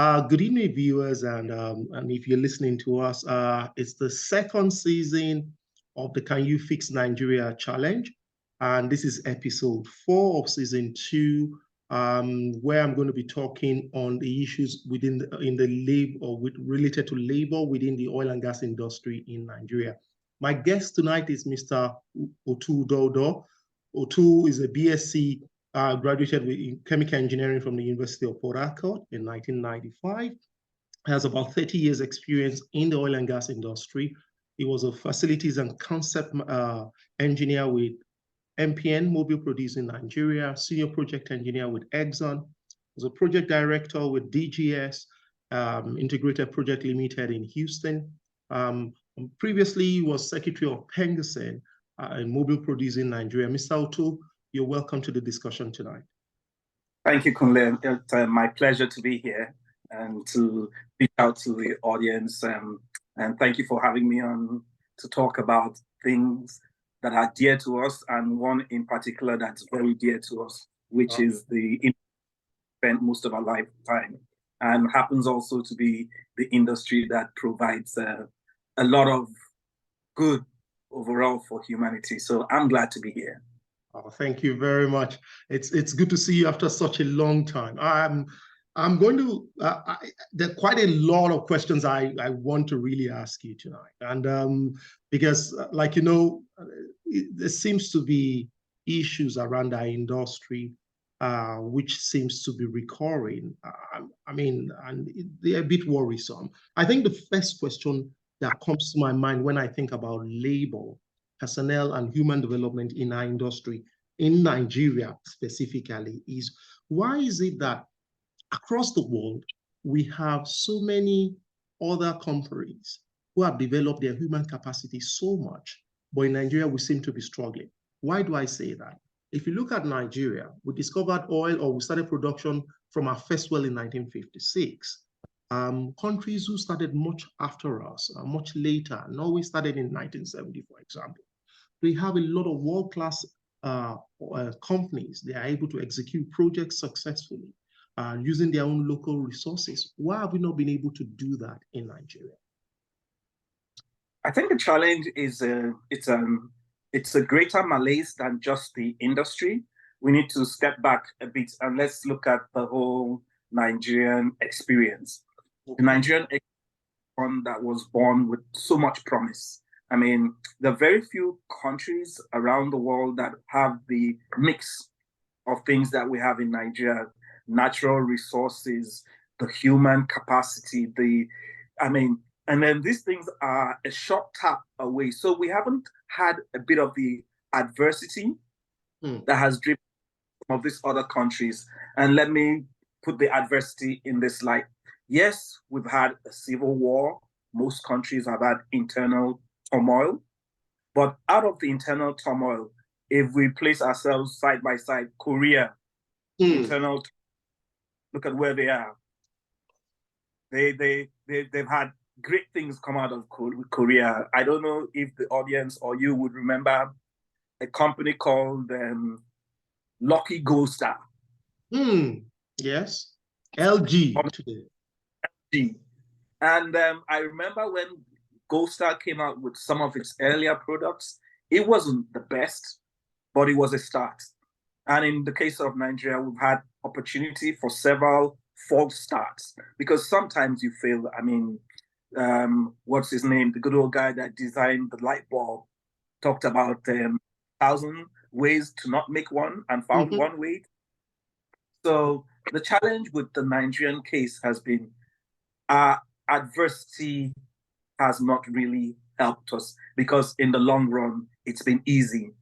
Good evening, viewers, and if you're listening to us, it's the second season of the Can You Fix Nigeria Challenge, and this is episode 4 of season 2, where I'm going to be talking on the issues within related to labor within the oil and gas industry in Nigeria. My guest tonight is Mr. Otu Udoudo. Otu is a BSc. Graduated in chemical engineering from the University of Port Harcourt in 1995. Has about 30 years experience in the oil and gas industry. He was a facilities and concept engineer with ExxonMobil Producing Nigeria, senior project engineer with Exxon, was a project director with DGS, Integrated Project Limited in Houston. Previously, he was secretary of PENGASSAN in Mobile Producing Nigeria. Mr. Otu, you're welcome to the discussion tonight. Thank you, Kunle. It's my pleasure to be here and to reach out to the audience. And thank you for having me on to talk about things that are dear to us, and one in particular that's very dear to us, which is the spent most of our lifetime, and happens also to be the industry that provides a lot of good overall for humanity. So I'm glad to be here. Oh, thank you very much. It's good to see you after such a long time. I'm going to there are quite a lot of questions I want to really ask you tonight, and because like you know, there seems to be issues around our industry which seems to be recurring. I mean, and they're a bit worrisome. I think the first question that comes to my mind when I think about labor, personnel, and human development in our industry, in Nigeria specifically, is why is it that across the world, we have so many other companies who have developed their human capacity so much, but in Nigeria, we seem to be struggling? Why do I say that? If you look at Nigeria, we discovered oil, or we started production from our first well in 1956. Countries who started much after us, much later, Norway started in 1970, for example. They have a lot of world-class companies. They are able to execute projects successfully using their own local resources. Why have we not been able to do that in Nigeria? I think the challenge is it's a greater malaise than just the industry. We need to step back a bit and let's look at the whole Nigerian experience. The Nigerian one that was born with so much promise. I mean, there are very few countries around the world that have the mix of things that we have in Nigeria: natural resources, the human capacity, and then these things are a short tap away. So we haven't had a bit of the adversity that has driven some of these other countries. And let me put the adversity in this light. Yes, we've had a civil war. Most countries have had internal turmoil. But out of the internal turmoil, if we place ourselves side by side, Korea, internal, look at where they are. They've had great things come out of Korea. I don't know if the audience or you would remember a company called Lucky Gold Star. Yes, LG today. LG. And I remember when Gold Star came out with some of its earlier products, it wasn't the best, but it was a start. And in the case of Nigeria, we've had opportunity for several false starts, because sometimes you fail. I mean, what's his name? The good old guy that designed the light bulb talked about 1,000 ways to not make one and found one way. So the challenge with the Nigerian case has been adversity has not really helped us, because in the long run, it's been easy.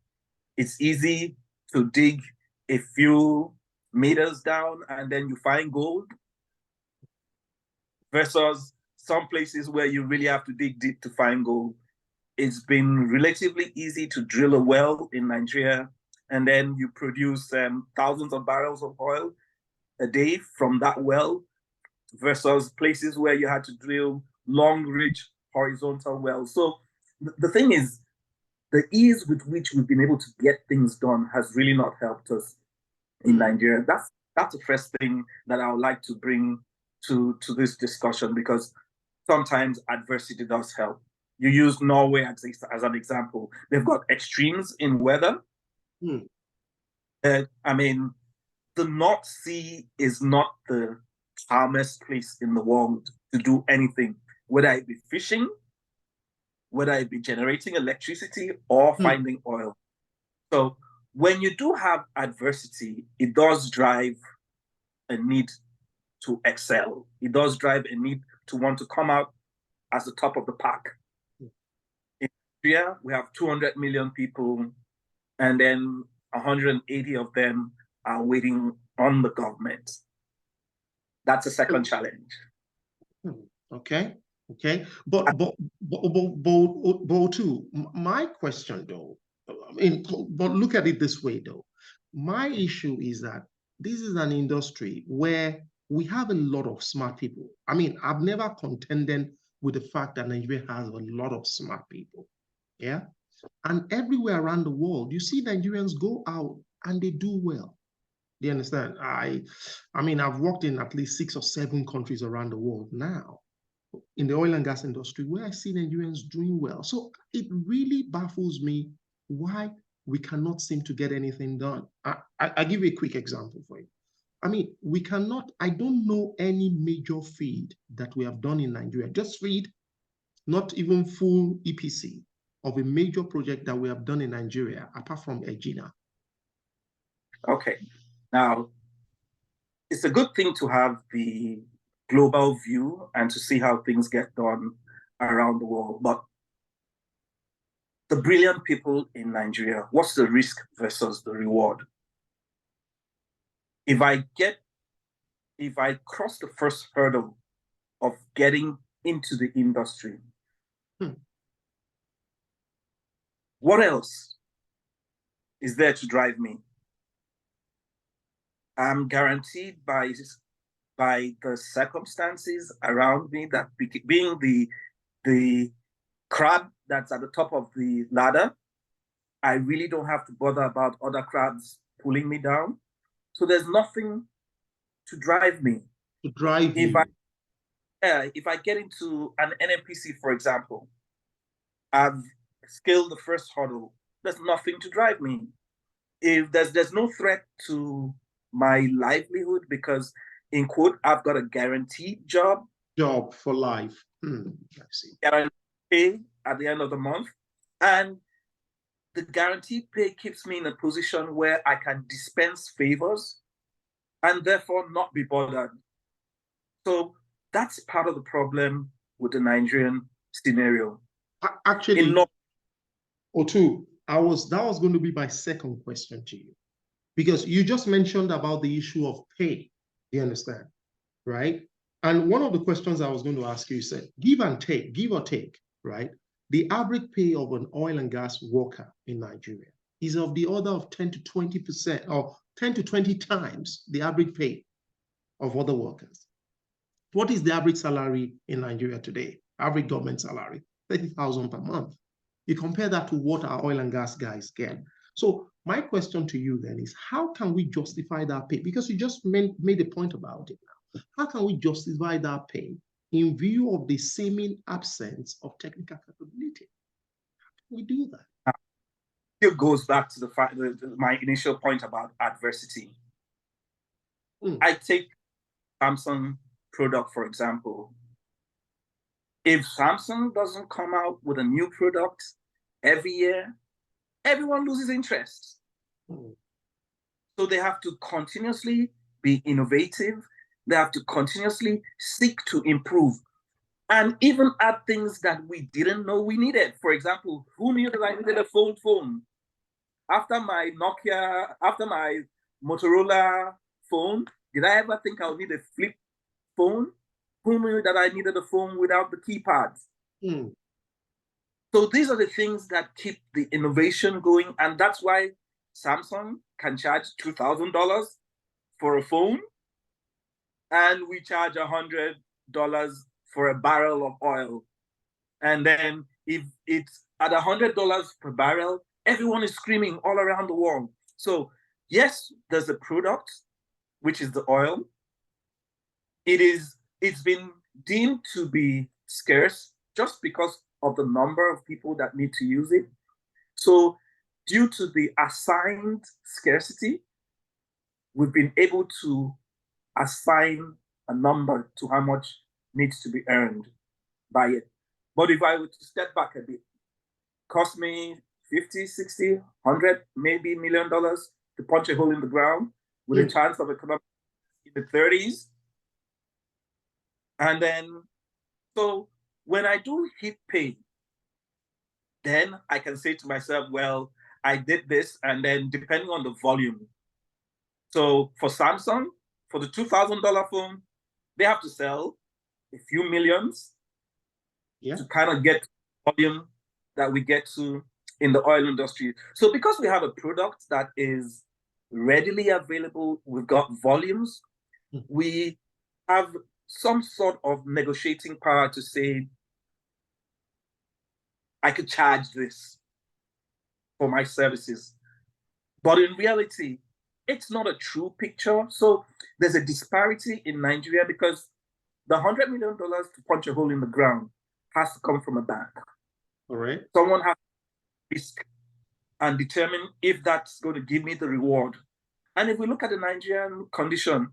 It's easy to dig a few meters down and then you find gold, versus some places where you really have to dig deep to find gold. It's been relatively easy to drill a well in Nigeria, and then you produce thousands of barrels of oil a day from that well, versus places where you had to drill long, rich, horizontal wells. So the thing is, the ease with which we've been able to get things done has really not helped us in Nigeria. That's the first thing that I would like to bring to this discussion, because sometimes adversity does help. You use Norway as an example. They've got extremes in weather. I mean, the North Sea is not the calmest place in the world to do anything, whether it be fishing, whether it be generating electricity or finding oil. So when you do have adversity, it does drive a need to excel. It does drive a need to want to come out as the top of the pack. In Nigeria, we have 200 million people, and then 180 of them are waiting on the government. That's a second challenge. Okay. But too, my question though, I mean, but look at it this way though. My issue is that this is an industry where we have a lot of smart people. I mean, I've never contended with the fact that Nigeria has a lot of smart people. Yeah. And everywhere around the world, you see Nigerians go out and they do well. Do you understand? I mean, I've worked in at least 6 or 7 countries around the world now in the oil and gas industry where I see Nigerians doing well. So it really baffles me why we cannot seem to get anything done. I'll give you a quick example for you. I mean, I don't know any major feed that we have done in Nigeria, just feed, not even full EPC of a major project that we have done in Nigeria, apart from Egina. Okay. Now, it's a good thing to have the global view and to see how things get done around the world. But the brilliant people in Nigeria, what's the risk versus the reward? If I cross the first hurdle of getting into the industry, what else is there to drive me? I'm guaranteed by the circumstances around me that being the crab that's at the top of the ladder, I really don't have to bother about other crabs pulling me down. So there's nothing to drive me. To drive you. If I get into an NNPC, for example, I've scaled the first hurdle. There's nothing to drive me. If there's no threat to my livelihood because, in quote, I've got a guaranteed job. Job for life. I see. Guaranteed pay at the end of the month. And the guaranteed pay keeps me in a position where I can dispense favors and therefore not be bothered. So that's part of the problem with the Nigerian scenario. Actually, Otu, that was going to be my second question to you. Because you just mentioned about the issue of pay, you understand, right? And one of the questions I was going to ask you said, give or take, right? The average pay of an oil and gas worker in Nigeria is of the order of 10 to 20% or 10 to 20 times the average pay of other workers. What is the average salary in Nigeria today? Average government salary, 30,000 per month. You compare that to what our oil and gas guys get. So my question to you then is, how can we justify that pay? Because you just made a point about it now. How can we justify that pay in view of the seeming absence of technical capability? How can we do that? It goes back to the fact that my initial point about adversity. I take Samsung product, for example. If Samsung doesn't come out with a new product every year, everyone loses interest. So they have to continuously be innovative. They have to continuously seek to improve and even add things that we didn't know we needed. For example, who knew that I needed a fold phone? After my Motorola phone, did I ever think I would need a flip phone? Who knew that I needed a phone without the keypads? So these are the things that keep the innovation going. And that's why Samsung can charge $2,000 for a phone, and we charge $100 for a barrel of oil. And then if it's at $100 per barrel, everyone is screaming all around the world. So yes, there's a product, which is the oil. It is it's been deemed to be scarce just because of the number of people that need to use it. So due to the assigned scarcity, we've been able to assign a number to how much needs to be earned by it. But if I were to step back a bit, cost me 50, 60, 100, maybe $1 million to punch a hole in the ground with a chance of economic in the 30s. And then, so when I do hit pay, then I can say to myself, well, I did this, and then depending on the volume. So for Samsung, for the $2,000 phone, they have to sell a few millions to kind of get volume that we get to in the oil industry. So because we have a product that is readily available, we've got volumes, we have some sort of negotiating power to say, I could charge this for my services. But in reality, it's not a true picture. So there's a disparity in Nigeria because the $100 million to punch a hole in the ground has to come from a bank. All right. Someone has to risk and determine if that's going to give me the reward. And if we look at the Nigerian condition,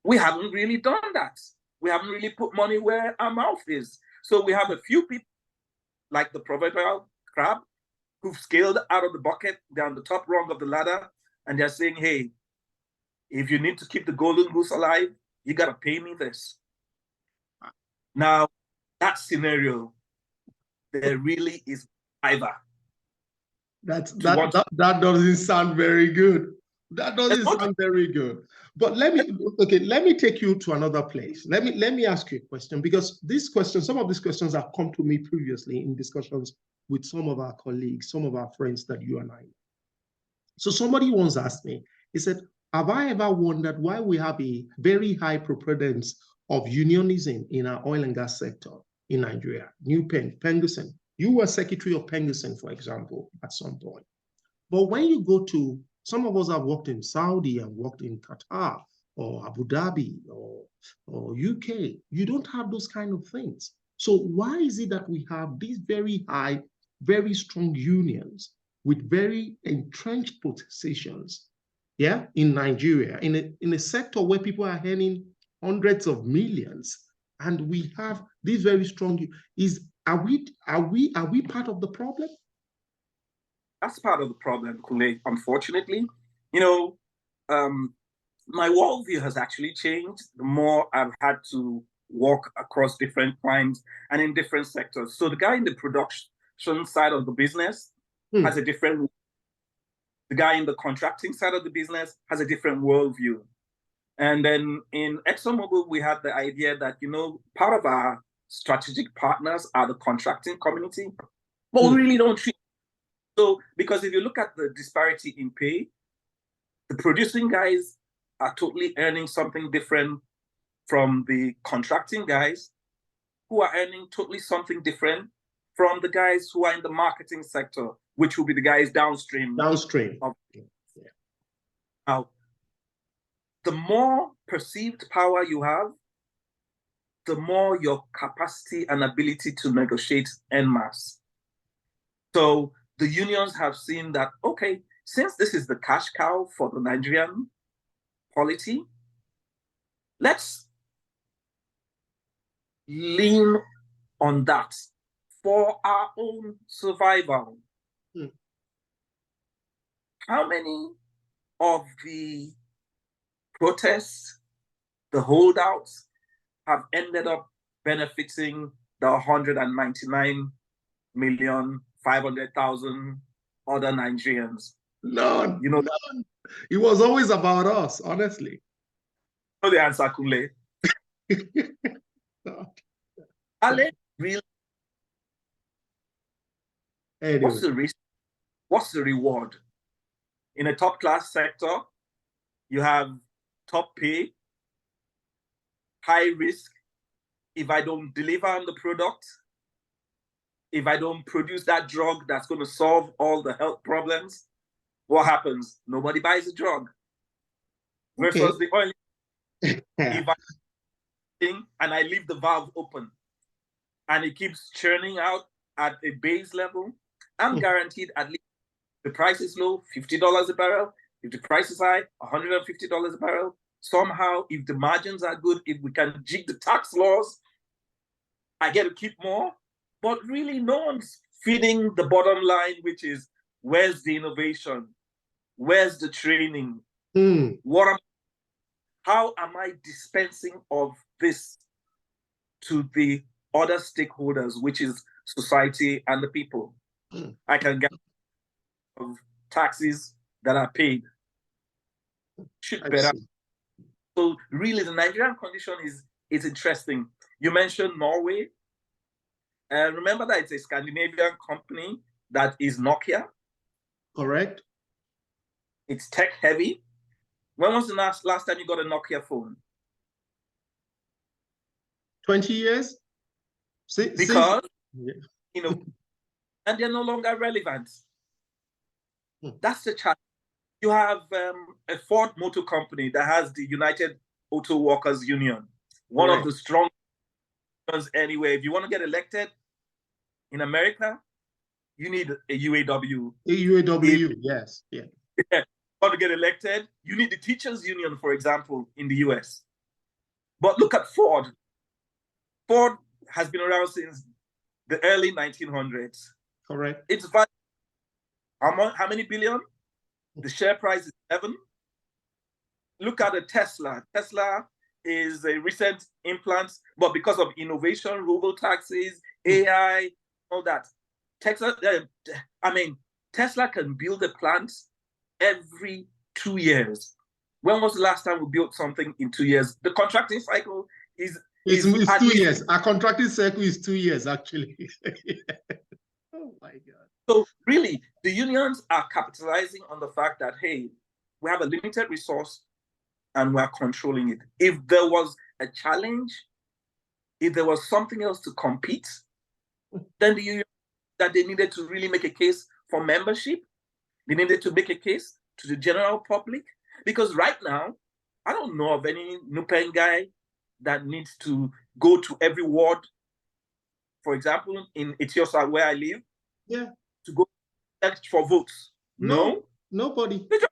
we haven't really done that. We haven't really put money where our mouth is. So we have a few people, like the proverbial crab, who've scaled out of the bucket down the top rung of the ladder, and they're saying, hey, if you need to keep the golden goose alive, you got to pay me this. Now, that scenario, there really is either. That doesn't sound very good. That doesn't sound very good. But let me take you to another place. Let me ask you a question, because some of these questions have come to me previously in discussions with some of our colleagues, some of our friends that you and I know. So somebody once asked me, he said, have I ever wondered why we have a very high preponderance of unionism in our oil and gas sector in Nigeria? PENGASSAN. You were secretary of PENGASSAN, for example, at some point. But when you go to, some of us have worked in Saudi and worked in Qatar or Abu Dhabi or UK. You don't have those kind of things. So why is it that we have these very high, very strong unions with very entrenched positions, in Nigeria, in a sector where people are earning hundreds of millions, and we have these very strong, are we part of the problem? That's part of the problem, Kule, unfortunately. My worldview has actually changed the more I've had to walk across different clients and in different sectors. So the guy in the production side of the business has a different, the guy in the contracting side of the business has a different worldview. And then in ExxonMobil, we had the idea that, part of our strategic partners are the contracting community, but we really don't treat. So, because if you look at the disparity in pay, the producing guys are totally earning something different from the contracting guys, who are earning totally something different from the guys who are in the marketing sector, which will be the guys downstream. Now, the more perceived power you have, the more your capacity and ability to negotiate en masse. So the unions have seen that, okay, since this is the cash cow for the Nigerian polity, let's lean on that for our own survival. How many of the protests, the holdouts, have ended up benefiting the 199,500,000 other Nigerians? None. None. It was always about us, honestly. You know the answer, Kule. Really? Anyway. What's the risk? What's the reward? In a top class sector, you have top pay, high risk. If I don't deliver on the product, if I don't produce that drug that's going to solve all the health problems, what happens? Nobody buys the drug. Versus the oil. thing and I leave the valve open and it keeps churning out at a base level, I'm guaranteed at least the price is low, $50 a barrel. If the price is high, $150 a barrel. Somehow, if the margins are good, if we can jig the tax laws, I get to keep more. But really, no one's feeding the bottom line, which is where's the innovation? Where's the training? How am I dispensing of this to the other stakeholders, which is society and the people? I can get of taxes that are paid. Should better. So really, the Nigerian condition is interesting. You mentioned Norway. Remember that it's a Scandinavian company that is Nokia. Correct. It's tech heavy. When was the last time you got a Nokia phone? 20 years. Because you know, and they're no longer relevant. That's the challenge. You have a Ford Motor Company that has the United Auto Workers Union, one of the strongest anyway. If you want to get elected in America, you need a UAW. Yes. Yeah. If you want to get elected, you need the teachers union, for example, in the US. But look at Ford. Ford has been around since the early 1900s. Correct. It's valued how many billion? The share price is 7. Look at the Tesla. Tesla is a recent implant, but because of innovation, robo taxis, AI, all that, Tesla can build a plant every 2 years. When was the last time we built something in 2 years? The contracting cycle is 2 years. Our contracting cycle is 2 years, actually. Oh my God. So really, the unions are capitalizing on the fact that, hey, we have a limited resource and we're controlling it. If there was a challenge, if there was something else to compete, then the union that they needed to really make a case for membership, they needed to make a case to the general public. Because right now, I don't know of any Nupen guy that needs to go to every ward, for example, in Etiosa, where I live, to go elect for votes. No, nobody. They just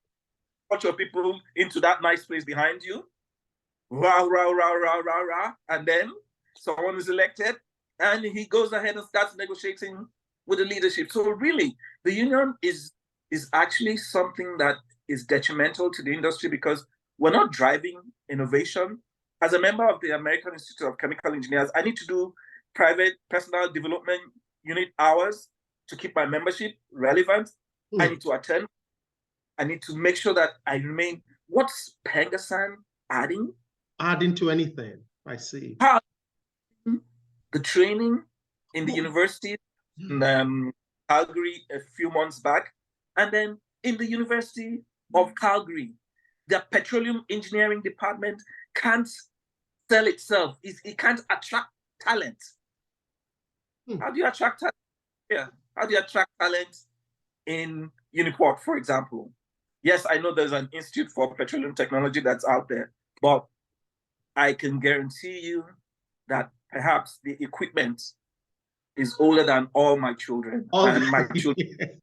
put your people into that nice place behind you, rah, rah, rah, rah, rah, rah, and then someone is elected, and he goes ahead and starts negotiating with the leadership. So really, the union is actually something that is detrimental to the industry because we're not driving innovation. As a member of the American Institute of Chemical Engineers, I need to do private personal development unit hours to keep my membership relevant. I need to attend. I need to make sure that I remain. What's PENGASSAN adding? Adding to anything, I see. How the training in the university in Calgary a few months back, and then in the University of Calgary, the petroleum engineering department can't sell itself. It can't attract talent. How do you attract talent? Yeah. How do you attract talent in Uniport, for example? Yes, I know there's an institute for petroleum technology that's out there, but I can guarantee you that perhaps the equipment is older than all my children. And my children.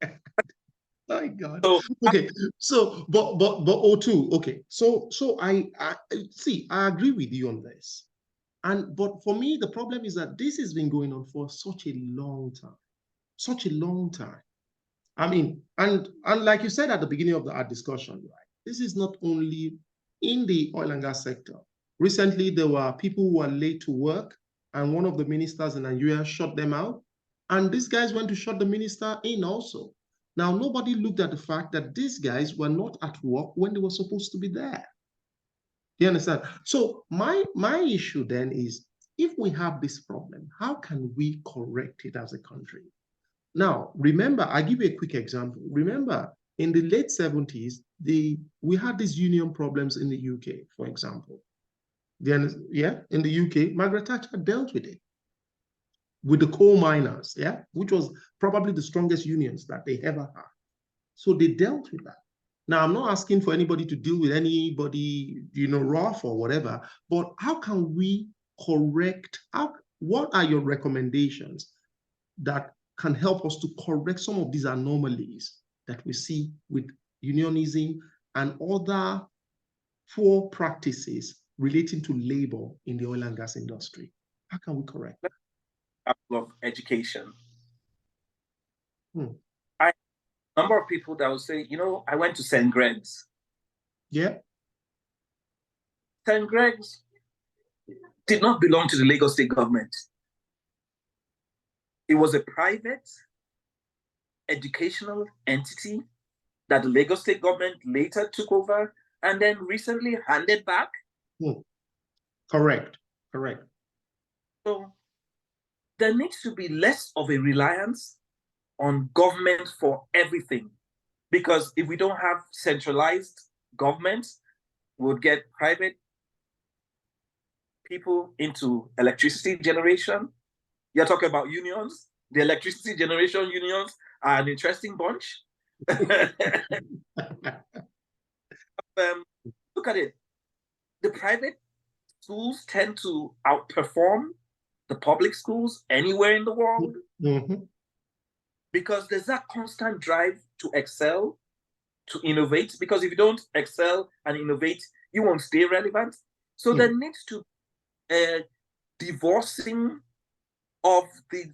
My God. So, okay. So, but Otu, okay. So I see. I agree with you on this, but for me, the problem is that this has been going on for such a long time. I mean, and like you said at the beginning of our discussion, right? This is not only in the oil and gas sector. Recently, there were people who were late to work, and one of the ministers in Nigeria shut them out. And these guys went to shut the minister in also. Now, nobody looked at the fact that these guys were not at work when they were supposed to be there. You understand? So my issue then is, if we have this problem, how can we correct it as a country? Now, remember, I'll give you a quick example. Remember, in the late 70s, we had these union problems in the UK, for example. Then, in the UK, Margaret Thatcher dealt with it, with the coal miners, which was probably the strongest unions that they ever had. So they dealt with that. Now, I'm not asking for anybody to deal with anybody, rough or whatever, but how can we correct, what are your recommendations that can help us to correct some of these anomalies that we see with unionism and other poor practices relating to labor in the oil and gas industry? How can we correct that? Of education. Hmm. Number of people that will say, you know, I went to St. Greg's. Yeah. St. Greg's did not belong to the Lagos State government. It was a private educational entity that the Lagos State government later took over and then recently handed back. Hmm. Correct. Correct. So there needs to be less of a reliance on government for everything. Because if we don't have centralized government, we'll get private people into electricity generation. You're talking about unions. The electricity generation unions are an interesting bunch. Look at it. The private schools tend to outperform the public schools anywhere in the world. Mm-hmm. Because there's that constant drive to excel, to innovate. Because if you don't excel and innovate, you won't stay relevant. So there needs to be divorcing of the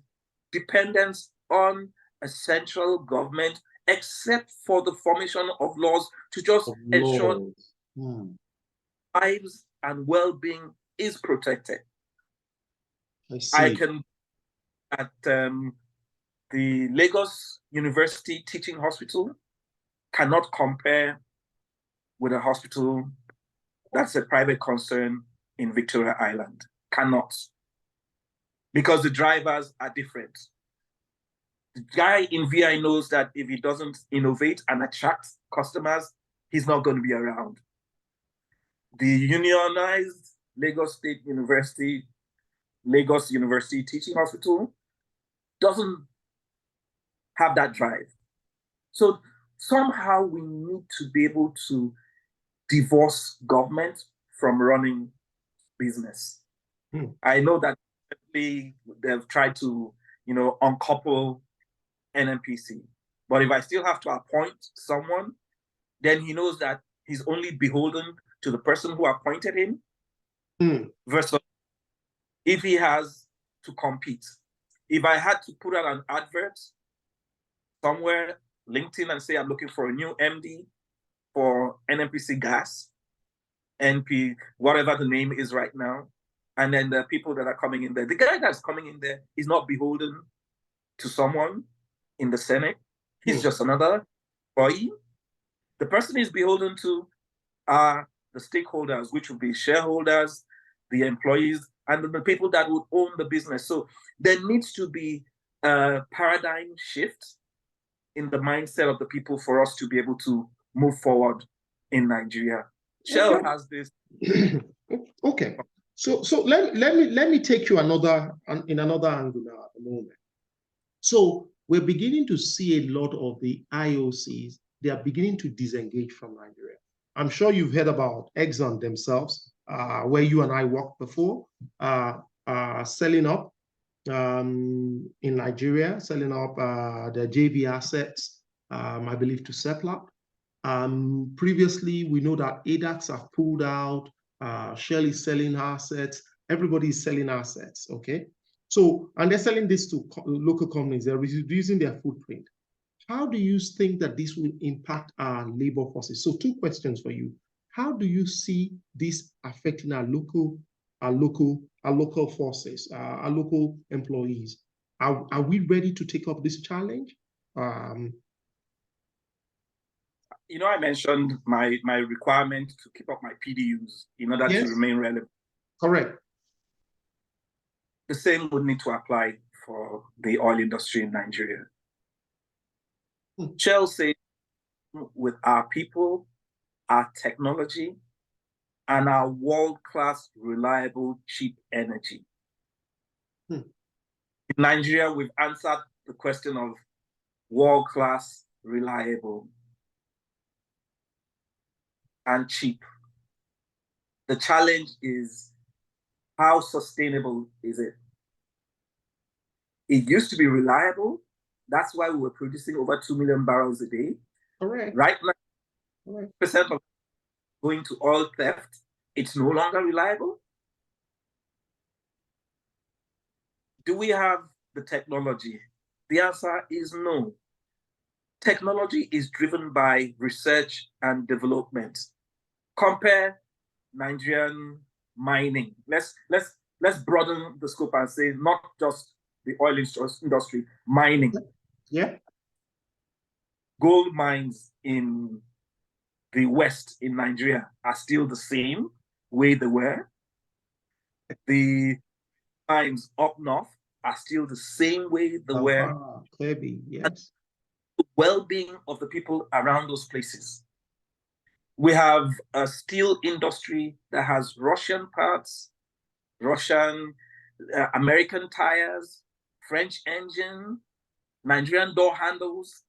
dependence on a central government, except for the formation of laws to just ensure lives and well-being is protected. I can at the Lagos University Teaching Hospital cannot compare with a hospital that's a private concern in Victoria Island. Cannot. Because the drivers are different. The guy in VI knows that if he doesn't innovate and attract customers, he's not going to be around. The unionized Lagos State University, Lagos University Teaching Hospital doesn't have that drive. So somehow we need to be able to divorce government from running business. I know that they've tried to, you know, uncouple NNPC. But if I still have to appoint someone, then he knows that he's only beholden to the person who appointed him versus if he has to compete. If I had to put out an advert somewhere, LinkedIn, and say I'm looking for a new MD for NNPC Gas, NP, whatever the name is right now, and then the people that are coming in there, the guy that's coming in there is not beholden to someone in the Senate. He's just another employee. The person is beholden to are the stakeholders, which would be shareholders, the employees, and the people that would own the business. So there needs to be a paradigm shift in the mindset of the people for us to be able to move forward in Nigeria. Shell has this. Okay. So let me take you in another angle now at the moment. So we're beginning to see a lot of the IOCs, they are beginning to disengage from Nigeria. I'm sure you've heard about Exxon themselves, where you and I worked before, selling up in Nigeria, selling up their JV assets, I believe, to Seplat. Previously, we know that ADAX have pulled out, Shell is selling assets, everybody is selling assets, okay? So, and they're selling this to local companies, they're reducing their footprint. How do you think that this will impact our labor forces? So 2 questions for you. How do you see this affecting our local forces, our local employees? Are we ready to take up this challenge? You know, I mentioned my requirement to keep up my PDUs in order to remain relevant. Correct. The same would need to apply for the oil industry in Nigeria. Shell says, with our people, our technology, and our world-class, reliable, cheap energy. In Nigeria, we've answered the question of world-class, reliable, and cheap. The challenge is How sustainable is it? It used to be reliable. That's why we were producing over 2 million barrels a day. Correct. Right now, Correct. percent of going to oil theft. It's no longer reliable. Do we have the technology? The answer is no. Technology is driven by research and development. Compare Nigerian mining. Let's broaden the scope and say not just the oil industry, mining. Yeah. Gold mines in the West in Nigeria are still the same way they were. The mines up north are still the same way they were. Maybe, yes. The well-being of the people around those places. We have a steel industry that has Russian parts, Russian, American tires, French engine, Nigerian door handles.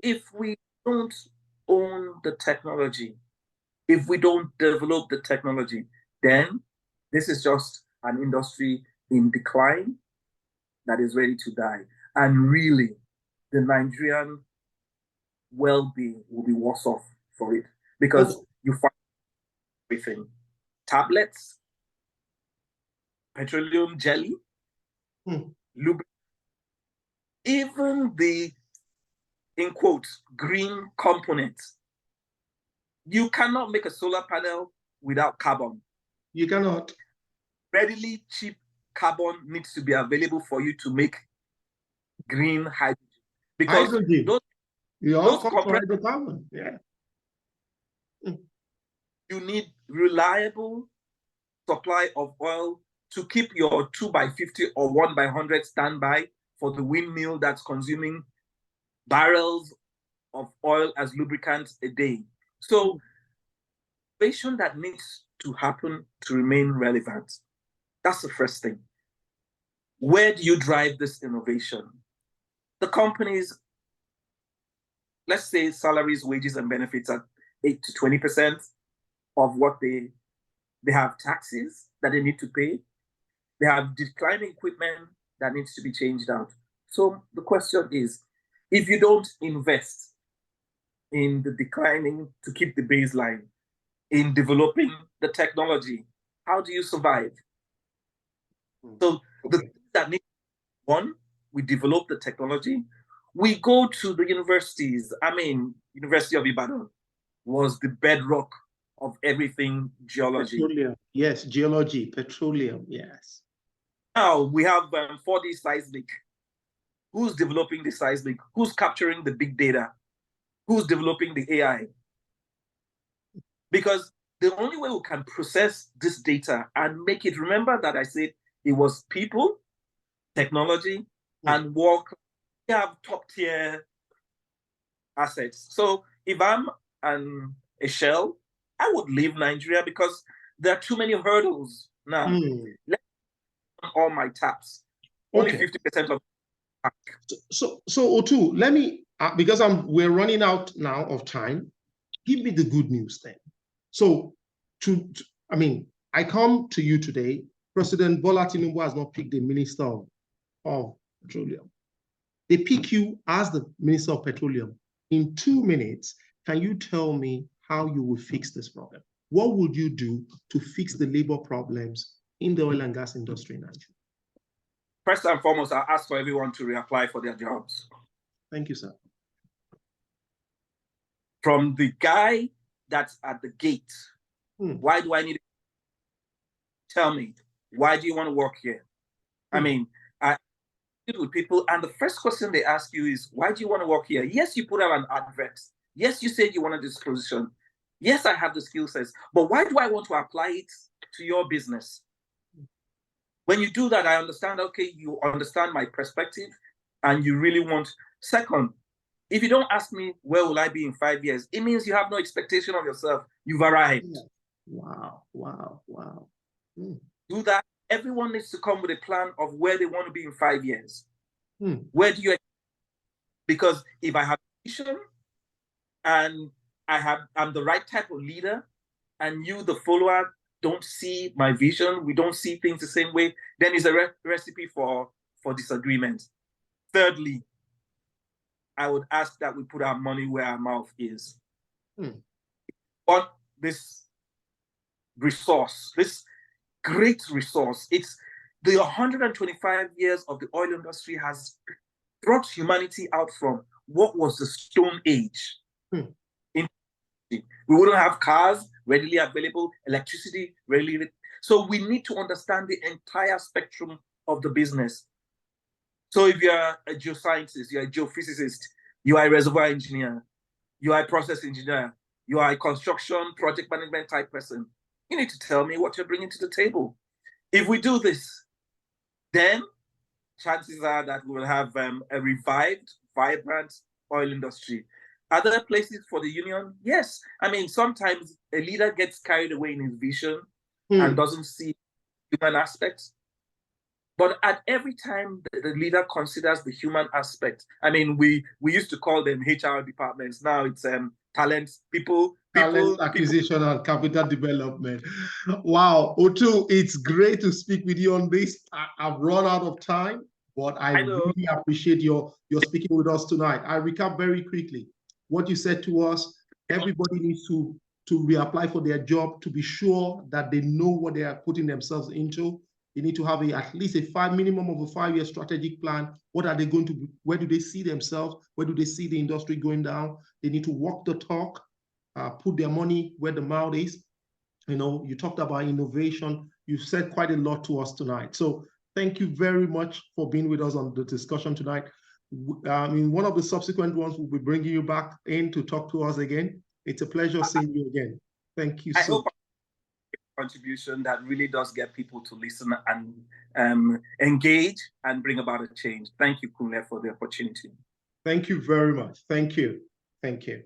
If we don't own the technology, if we don't develop the technology, then this is just an industry in decline that is ready to die. And really, the Nigerian well-being will be worse off for it because you find everything. Tablets, petroleum jelly, lubricant, even the, in quotes, green components. You cannot make a solar panel without carbon. You cannot. Readily cheap carbon needs to be available for you to make green hydrogen. Because hydrogen. those compressed carbon. Yeah. You need reliable supply of oil to keep your 2x50 or 1x100 standby for the windmill that's consuming barrels of oil as lubricant a day. So, innovation that needs to happen to remain relevant. That's the first thing. Where do you drive this innovation? The companies, let's say salaries, wages, and benefits are 8 to 20% of what they have taxes that they need to pay. They have declining equipment that needs to be changed out. So the question is, if you don't invest in the declining to keep the baseline, in developing the technology, how do you survive? So the things that need, one, we develop the technology. We go to the universities. I mean, University of Ibadan was the bedrock of everything geology. Petroleum. Yes, geology, petroleum, yes. Now we have 4D seismic. Who's developing the seismic? Who's capturing the big data? Who's developing the AI? Because the only way we can process this data and make it, remember that I said it was people, technology, and work. We have top tier assets. So if I'm a Shell, I would leave Nigeria because there are too many hurdles now. Let's all my taps. Only 50% of. So Otu, let me, because we're running out now of time. Give me the good news then. So I come to you today. President Bola Tinubu has not picked the Minister of Petroleum. They pick you as the Minister of Petroleum. In 2 minutes, can you tell me how you will fix this problem? What would you do to fix the labor problems in the oil and gas industry in Nigeria? First and foremost, I ask for everyone to reapply for their jobs. Thank you, sir. From the guy that's at the gate, why do I need to tell me, why do you want to work here? I mean, I deal with people, and the first question they ask you is, why do you want to work here? Yes, you put out an advert. Yes, you said you wanted this position. Yes, I have the skill sets, but why do I want to apply it to your business? When you do that, I understand, okay, you understand my perspective and you really want. Second, if you don't ask me, where will I be in 5 years? It means you have no expectation of yourself. You've arrived. Wow. Do that. Everyone needs to come with a plan of where they want to be in 5 years. Where do you? Because if I have a vision and I'm the right type of leader and you, the follower, don't see my vision, we don't see things the same way, then it's a recipe for disagreement. Thirdly, I would ask that we put our money where our mouth is. On this resource, this great resource, it's the 125 years of the oil industry has brought humanity out from what was the Stone Age. We wouldn't have cars readily available, electricity readily. So we need to understand the entire spectrum of the business. So if you're a geoscientist, you're a geophysicist, you are a reservoir engineer, you are a process engineer, you are a construction project management type person, you need to tell me what you're bringing to the table. If we do this, then chances are that we will have a revived, vibrant oil industry. Are there places for the union? Yes. I mean, sometimes a leader gets carried away in his vision and doesn't see human aspects. But at every time the leader considers the human aspect, I mean, we used to call them HR departments. Now it's talent acquisition and capital development. Wow, Otu, it's great to speak with you on this. I've run out of time, but I really appreciate your speaking with us tonight. I recap very quickly what you said to us. Everybody needs to reapply for their job to be sure that they know what they are putting themselves into. They need to have at least a minimum of a 5-year strategic plan. What are they going to be? Where do they see themselves? Where do they see the industry going down? They need to walk the talk, put their money where the mouth is. You know, you talked about innovation. You've said quite a lot to us tonight. So thank you very much for being with us on the discussion tonight. In one of the subsequent ones, we'll be bringing you back in to talk to us again. It's a pleasure seeing you again. Thank you so much. Contribution that really does get people to listen and engage and bring about a change. Thank you, Kunle, for the opportunity. Thank you very much. Thank you. Thank you.